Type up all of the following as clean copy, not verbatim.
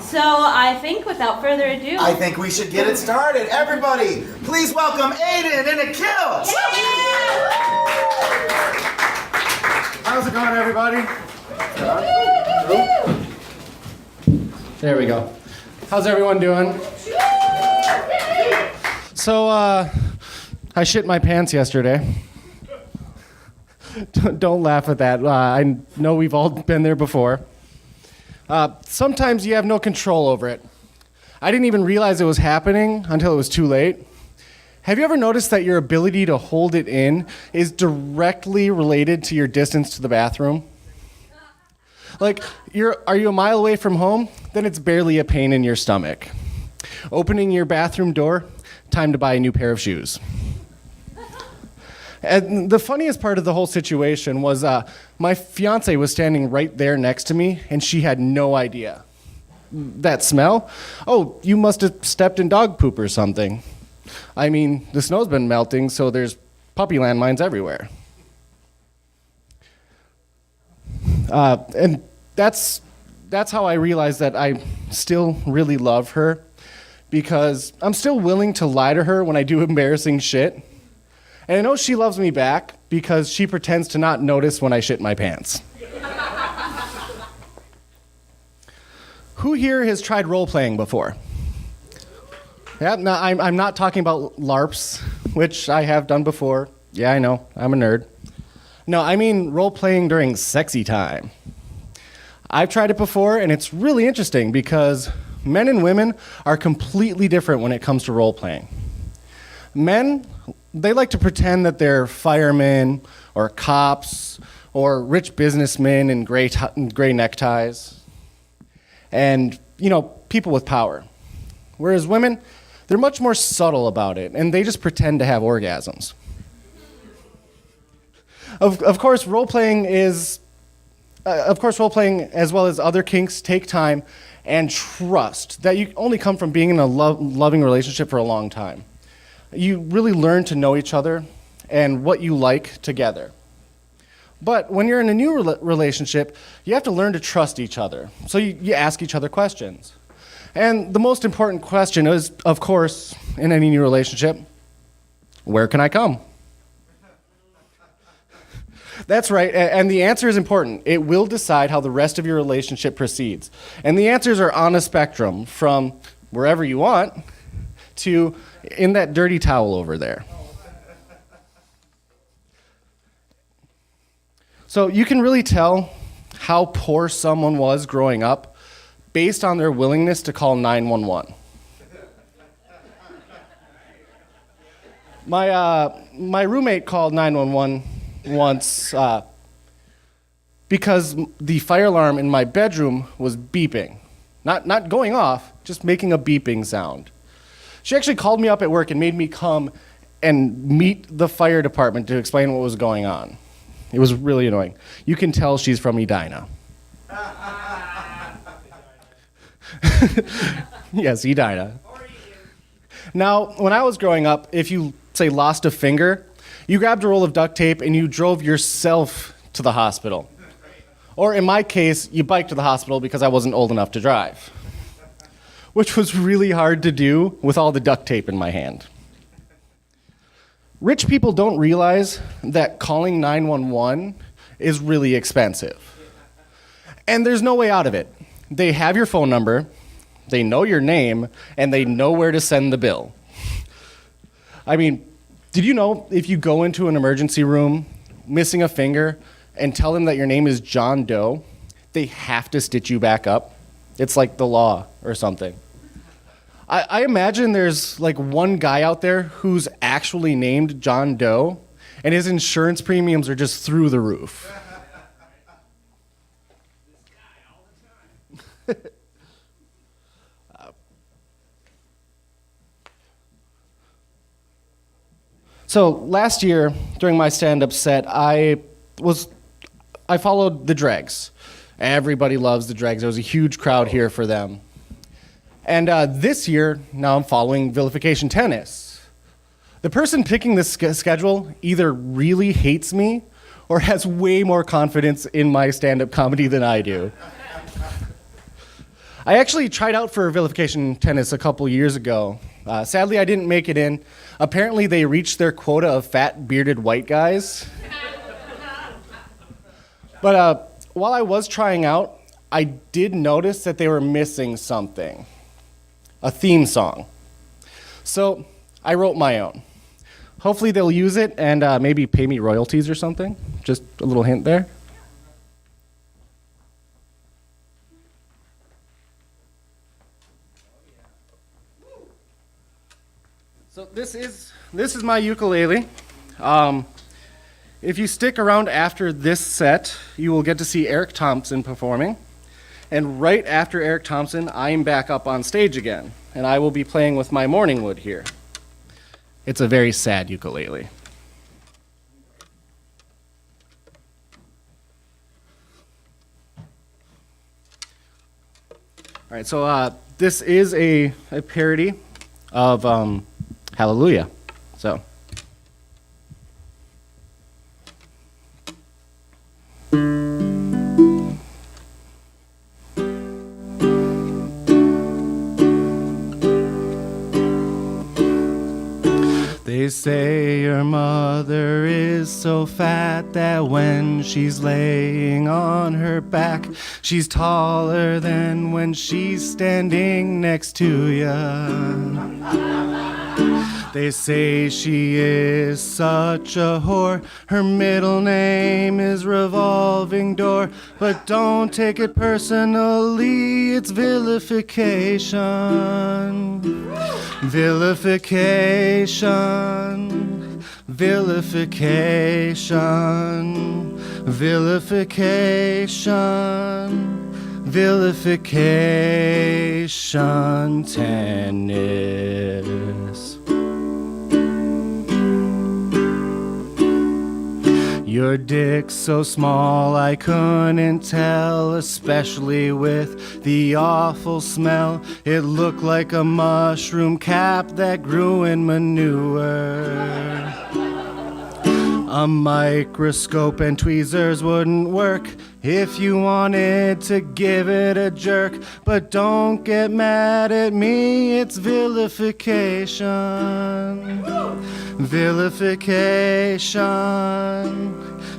So I think without further ado... I think we should get it started. Everybody, please welcome Aiden and a Kilt! How's it going, everybody? There we go. How's everyone doing? So, I shit my pants yesterday. Don't laugh at that. I know we've all been there before. Sometimes you have no control over it. I didn't even realize it was happening until it was too late. Have you ever noticed that your ability to hold it in is directly related to your distance to the bathroom? Like, are you a mile away from home? Then it's barely a pain in your stomach. Opening your bathroom door, time to buy a new pair of shoes. And the funniest part of the whole situation was my fiance was standing right there next to me, and she had no idea. That smell? Oh, you must have stepped in dog poop or something. I mean, the snow's been melting, so there's puppy landmines everywhere. And that's how I realized that I still really love her, because I'm still willing to lie to her when I do embarrassing shit. And I know she loves me back because she pretends to not notice when I shit my pants. Who here has tried role-playing before? Yeah, no, I'm not talking about LARPs, which I have done before. Yeah, I know, I'm a nerd. No, I mean role-playing during sexy time. I've tried it before, and it's really interesting because men and women are completely different when it comes to role-playing. Men, they like to pretend that they're firemen or cops or rich businessmen in gray neckties and, people with power. Whereas women, they're much more subtle about it, and they just pretend to have orgasms. Of course, role-playing as well as other kinks take time and trust that you only come from being in a loving relationship for a long time. You really learn to know each other and what you like together. But when you're in a new relationship, you have to learn to trust each other. So you ask each other questions. And the most important question is, of course, in any new relationship, where can I come? That's right, and the answer is important. It will decide how the rest of your relationship proceeds. And the answers are on a spectrum from wherever you want to in that dirty towel over there. So you can really tell how poor someone was growing up based on their willingness to call 911. My roommate called 911 once because the fire alarm in my bedroom was beeping. Not going off, just making a beeping sound. She actually called me up at work and made me come and meet the fire department to explain what was going on. It was really annoying. You can tell she's from Edina. Yes, Edina. Now, when I was growing up, if you, say, lost a finger, you grabbed a roll of duct tape and you drove yourself to the hospital. Or in my case, you biked to the hospital because I wasn't old enough to drive, which was really hard to do with all the duct tape in my hand. Rich people don't realize that calling 911 is really expensive. And there's no way out of it. They have your phone number, they know your name, and they know where to send the bill. I mean, did you know if you go into an emergency room missing a finger and tell them that your name is John Doe, they have to stitch you back up? It's like the law or something. I imagine there's like one guy out there who's actually named John Doe, and his insurance premiums are just through the roof. So last year, during my stand-up set, I followed the Dregs. Everybody loves the Dregs. There was a huge crowd here for them. And this year, now I'm following vilification tennis. The person picking this schedule either really hates me or has way more confidence in my stand-up comedy than I do. I actually tried out for vilification tennis a couple years ago. Sadly, I didn't make it in. Apparently, they reached their quota of fat, bearded white guys. But while I was trying out, I did notice that they were missing something. A theme song. So I wrote my own. Hopefully they'll use it and maybe pay me royalties or something. Just a little hint there. So this is my ukulele. If you stick around after this set, you will get to see Eric Thompson performing. And right after Eric Thompson, I'm back up on stage again. And I will be playing with my morning wood here. It's a very sad ukulele. All right, so this is a parody of Hallelujah. So. They say your mother is so fat that when she's laying on her back, she's taller than when she's standing next to ya. They say she is such a whore, her middle name is Revolving Door. But don't take it personally, it's vilification. Vilification. Vilification. Vilification. Vilification tennis. Your dick's so small I couldn't tell, especially with the awful smell. It looked like a mushroom cap that grew in manure. A microscope and tweezers wouldn't work if you wanted to give it a jerk. But don't get mad at me, it's vilification. Vilification.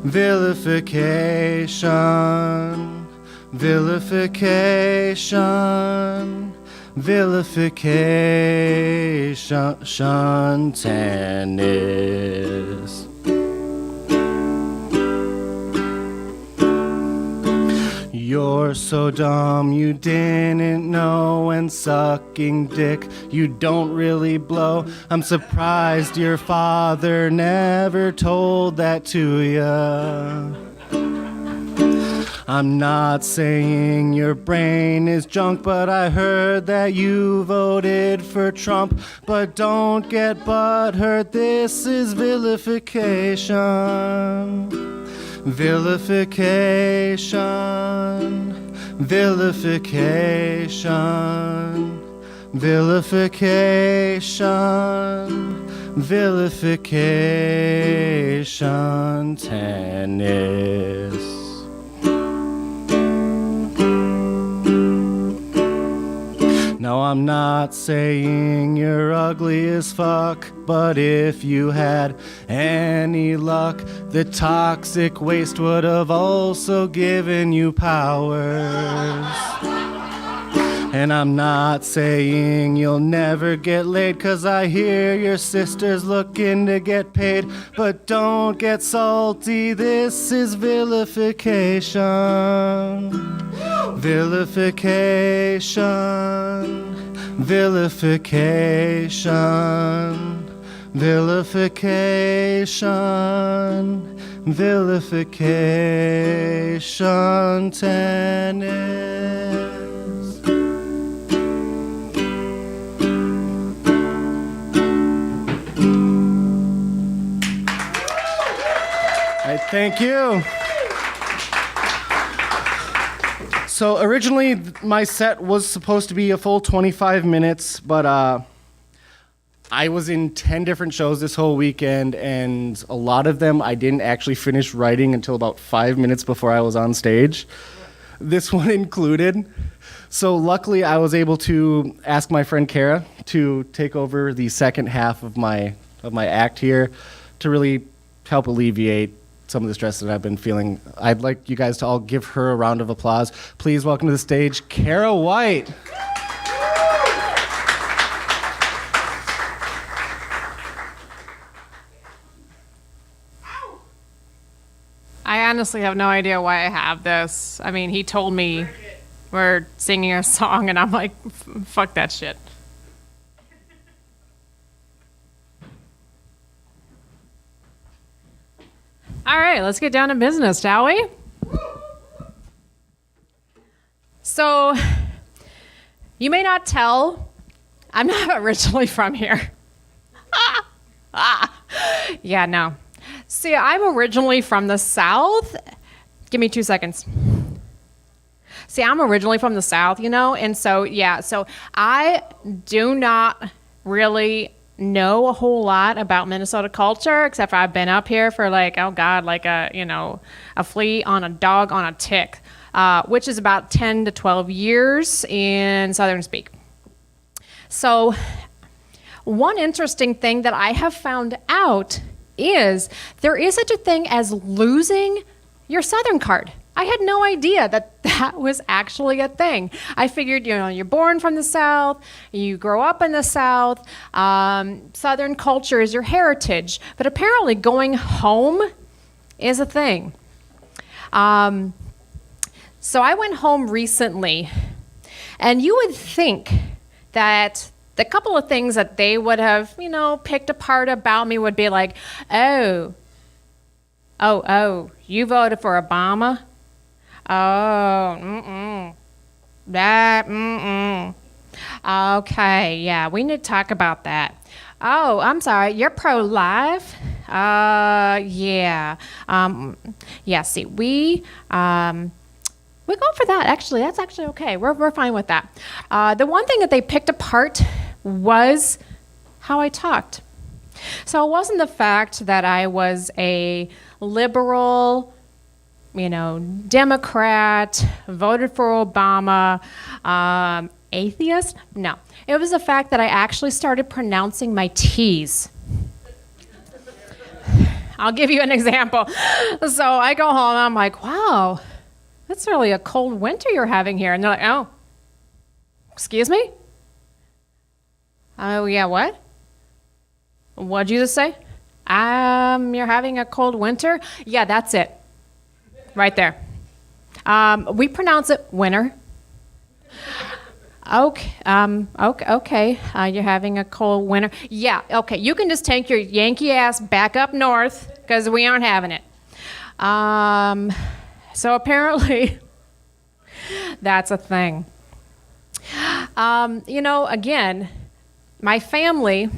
Vilification. Vilification. Vilification tennis. You're so dumb you didn't know, when sucking dick you don't really blow. I'm surprised your father never told that to ya. I'm not saying your brain is junk, but I heard that you voted for Trump. But don't get butthurt, this is vilification. Vilification. Vilification. Vilification. Vilification tennis. No, I'm not saying you're ugly as fuck, but if you had any luck, the toxic waste would have also given you powers. And I'm not saying you'll never get laid, 'cause I hear your sister's looking to get paid. But don't get salty, this is vilification. Vilification. Vilification. Vilification. Vilification tennis. Thank you. So originally my set was supposed to be a full 25 minutes, but I was in 10 different shows this whole weekend, and a lot of them I didn't actually finish writing until about 5 minutes before I was on stage. This one included. So luckily, I was able to ask my friend Cara to take over the second half of my act here to really help alleviate some of the stress that I've been feeling. I'd like you guys to all give her a round of applause. Please welcome to the stage, Cara White. I honestly have no idea why I have this. I mean, he told me we're singing a song, and I'm like, fuck that shit. All right, let's get down to business, shall we? So, you may not tell, I'm not originally from here. Yeah, no. See, I'm originally from the South. Give me 2 seconds. See, I'm originally from the South, and so, yeah, so I do not really know a whole lot about Minnesota culture, except for I've been up here for a flea on a dog on a tick, which is about 10 to 12 years in Southern speak. So one interesting thing that I have found out is there is such a thing as losing your Southern card. I had no idea that was actually a thing. I figured, you're born from the South, you grow up in the South, Southern culture is your heritage, but apparently going home is a thing. So I went home recently, and you would think that the couple of things that they would have, picked apart about me would be like, oh, you voted for Obama? Oh, okay, yeah, we need to talk about that. Oh, I'm sorry, you're pro-life? Yeah. Yeah, see, we go for that, actually. That's actually okay. We're fine with that. The one thing that they picked apart was how I talked. So it wasn't the fact that I was a liberal, Democrat, voted for Obama, atheist. No, it was the fact that I actually started pronouncing my T's. I'll give you an example. So I go home and I'm like, wow, that's really a cold winter you're having here. And they're like, oh, excuse me? Oh, yeah, what? What'd you just say? You're having a cold winter? Yeah, that's it. Right there. We pronounce it winter. Okay. Okay. You're having a cold winter. Yeah. Okay. You can just take your Yankee ass back up north because we aren't having it. So apparently, that's a thing. Again, my family,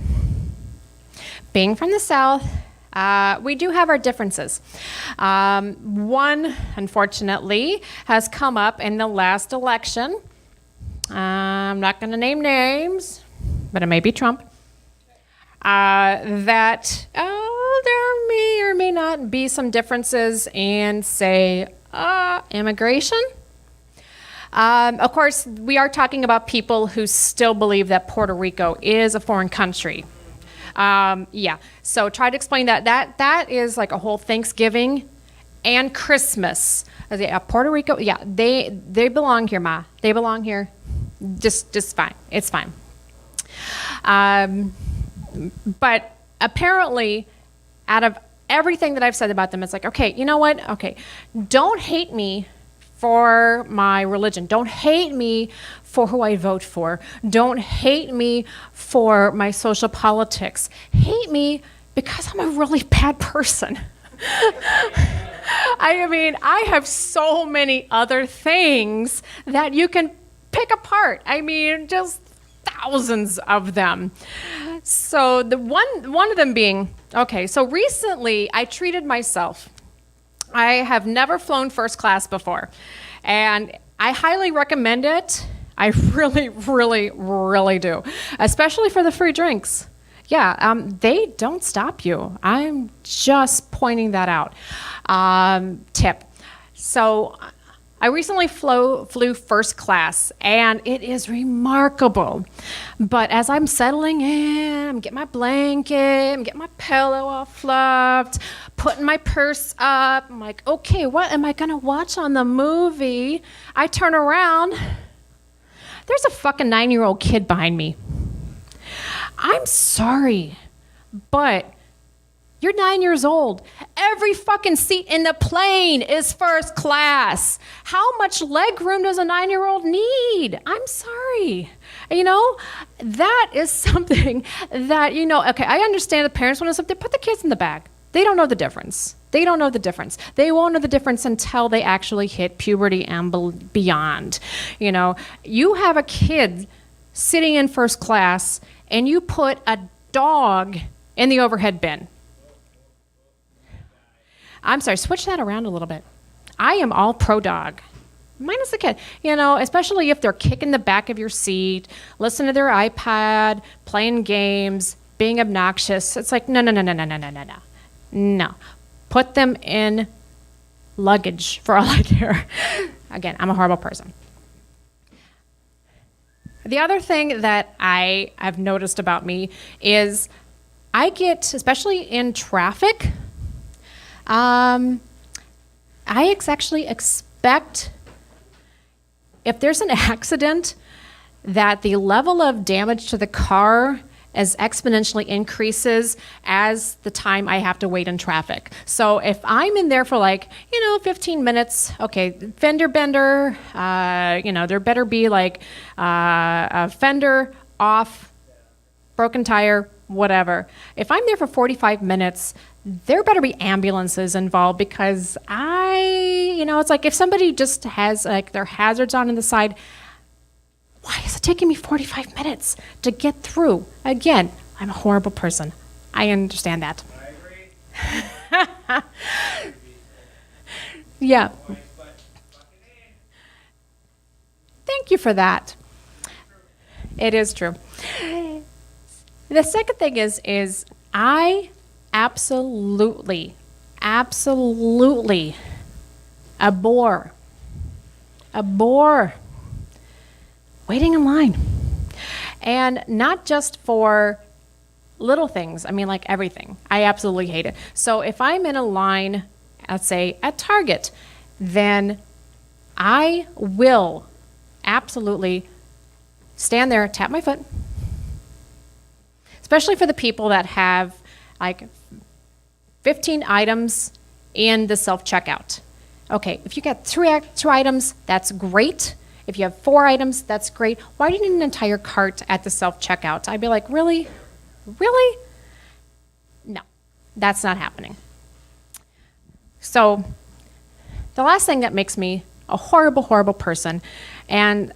being from the South, we do have our differences. One, unfortunately, has come up in the last election. I'm not going to name names, but it may be Trump. That there may or may not be some differences in, say, immigration. Of course, we are talking about people who still believe that Puerto Rico is a foreign country. Yeah, so try to explain that. That is like a whole Thanksgiving and Christmas. Puerto Rico, yeah, they belong here, Ma. They belong here. Just fine. It's fine. But apparently, out of everything that I've said about them, it's like, okay, you know what? Okay, don't hate me for my religion. Don't hate me for who I vote for. Don't hate me for my social politics. Hate me because I'm a really bad person. I mean, I have so many other things that you can pick apart. I mean, just thousands of them. So the one of them being, okay, so recently I treated myself. I have never flown first class before, and I highly recommend it. I really, really, really do, especially for the free drinks. Yeah, they don't stop you. I'm just pointing that out. Tip. So I recently flew first class, and it is remarkable. But as I'm settling in, I'm getting my blanket, I'm getting my pillow all fluffed, putting my purse up. I'm like, okay, what am I going to watch on the movie? I turn around. There's a fucking 9-year-old kid behind me. I'm sorry, but you're 9 years old. Every fucking seat in the plane is first class. How much leg room does a 9-year-old need? I'm sorry. You know, that is something that, okay, I understand the parents want to sit there, put the kids in the back. They don't know the difference. They don't know the difference. They won't know the difference until they actually hit puberty and beyond. You have a kid sitting in first class and you put a dog in the overhead bin. I'm sorry, switch that around a little bit. I am all pro dog. Minus the kid. Especially if they're kicking the back of your seat, listening to their iPad, playing games, being obnoxious. It's like, no. No. Put them in luggage for all I care. Again, I'm a horrible person. The other thing that I have noticed about me is I get, especially in traffic, I actually expect if there's an accident that the level of damage to the car as exponentially increases as the time I have to wait in traffic. So if I'm in there for 15 minutes, okay, fender bender, there better be a fender off, broken tire, whatever. If I'm there for 45 minutes, there better be ambulances involved because it's like if somebody just has their hazards on the side, why is it taking me 45 minutes to get through? Again, I'm a horrible person. I understand that. I agree. Yeah. Thank you for that. It is true. The second thing is I absolutely abhor waiting in line. And not just for little things, like everything. I absolutely hate it. So if I'm in a line, let's say at Target, then I will absolutely stand there, tap my foot, especially for the people that have 15 items in the self-checkout. Okay, if you got two items, that's great. If you have 4 items, that's great. Why do you need an entire cart at the self-checkout? I'd be like, really? Really? No, that's not happening. So the last thing that makes me a horrible, horrible person, and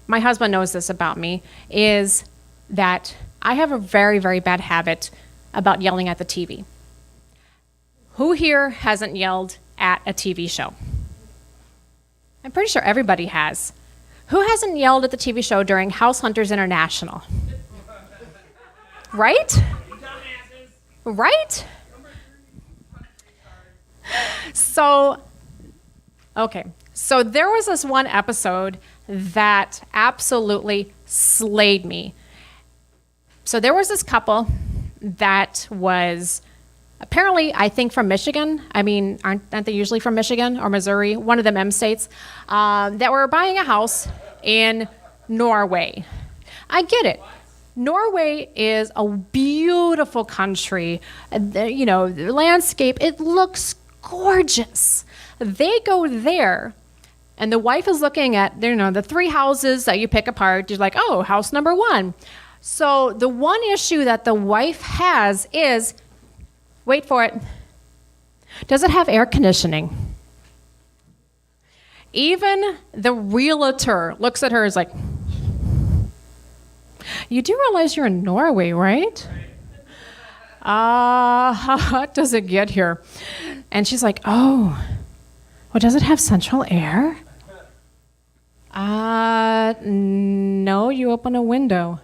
my husband knows this about me, is that I have a very, very bad habit about yelling at the TV. Who here hasn't yelled at a TV show? I'm pretty sure everybody has. Who hasn't yelled at the TV show during House Hunters International? Right? Right? So there was this one episode that absolutely slayed me. So there was this couple that was apparently, I think, from Michigan. Aren't they usually from Michigan or Missouri? One of them M states that were buying a house in Norway. I get it. Norway is a beautiful country. The landscape, it looks gorgeous. They go there, and the wife is looking at, the 3 houses that you pick apart. You're like, oh, house number 1. So the one issue that the wife has is, wait for it, does it have air conditioning? Even the realtor looks at her as like, you do realize you're in Norway, right? How hot does it get here? And she's like, oh, well, does it have central air? No, you open a window.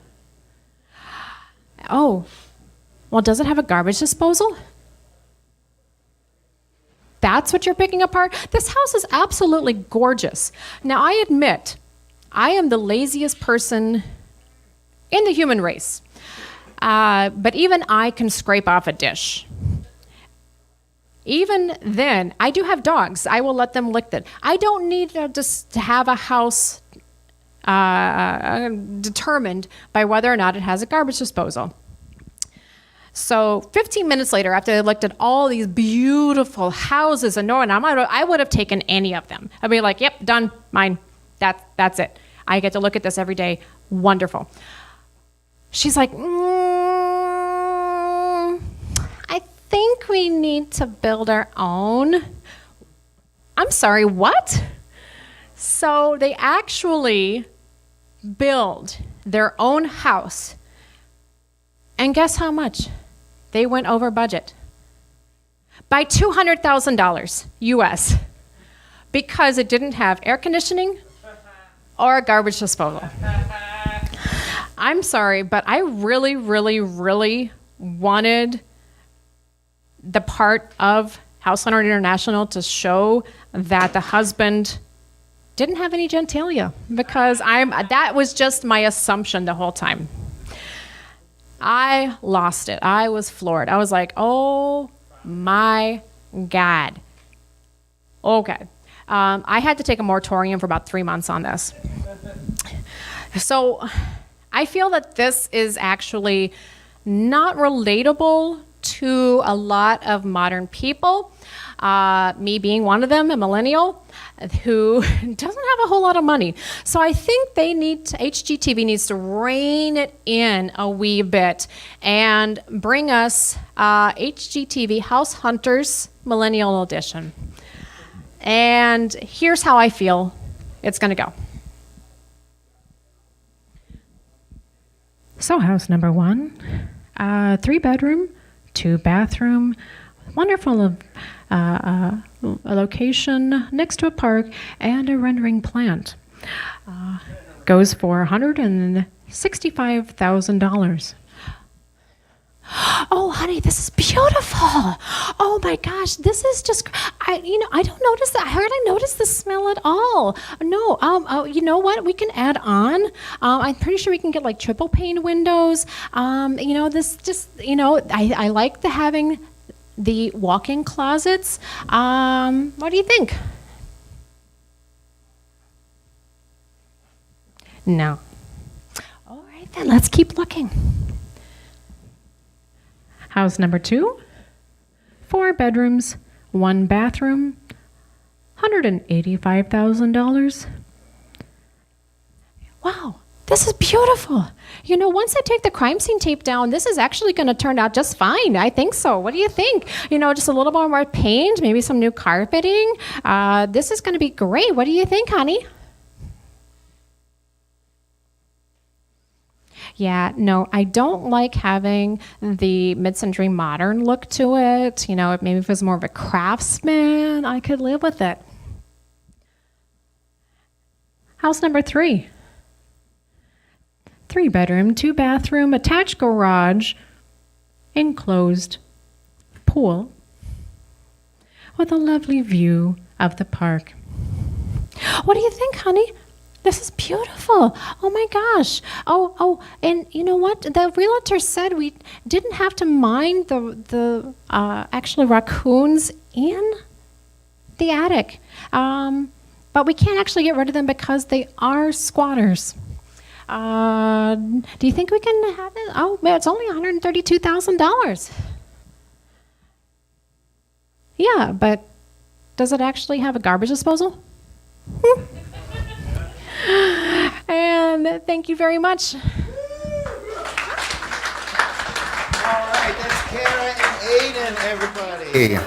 Oh, well, does it have a garbage disposal? That's what you're picking apart? This house is absolutely gorgeous. Now, I admit, I am the laziest person in the human race. But even I can scrape off a dish. Even then, I do have dogs. I will let them lick it. I don't need to have a house determined by whether or not it has a garbage disposal. So 15 minutes later, after I looked at all these beautiful houses in Norway, I would have taken any of them. I'd be like, yep, done, mine. That's it. I get to look at this every day. Wonderful. She's like, I think we need to build our own. I'm sorry, what? So they actually build their own house. And guess how much? They went over budget by $200,000 US because it didn't have air conditioning or a garbage disposal. I'm sorry, but I really, really, really wanted the part of House Hunter International to show that the husband didn't have any genitalia, because that was just my assumption the whole time. I lost it. I was floored. I was like, oh my God. Okay. I had to take a moratorium for about 3 months on this. So I feel that this is actually not relatable to a lot of modern people, me being one of them, a millennial who doesn't have a whole lot of money. So I think HGTV needs to rein it in a wee bit and bring us HGTV House Hunters Millennial Edition. And here's how I feel it's going to go. So house number 1, 3-bedroom, 2-bathroom, wonderful a location next to a park and a rendering plant. Goes for $165,000. Oh, honey, this is beautiful. Oh my gosh, this is just, I don't notice that. I hardly notice the smell at all. No, you know what? We can add on. I'm pretty sure we can get like triple pane windows. This just, I like having the walk-in closets. What do you think? No. All right, then let's keep looking. House number 2, 4 bedrooms, 1 bathroom, $185,000. Wow, this is beautiful. Once I take the crime scene tape down, this is actually going to turn out just fine. I think so. What do you think? Just a little more paint, maybe some new carpeting. This is going to be great. What do you think, honey? Yeah, no, I don't like having the mid-century modern look to it. Maybe if it was more of a craftsman, I could live with it. House number 3. 3-bedroom, 2-bathroom, attached garage, enclosed pool with a lovely view of the park. What do you think, honey? This is beautiful. Oh my gosh. Oh, and you know what? The realtor said we didn't have to mind the actually raccoons in the attic. But we can't actually get rid of them because they are squatters. Do you think we can have it? Oh, man, it's only $132,000. Yeah, but does it actually have a garbage disposal? And thank you very much. All right, that's Cara and Aiden, everybody.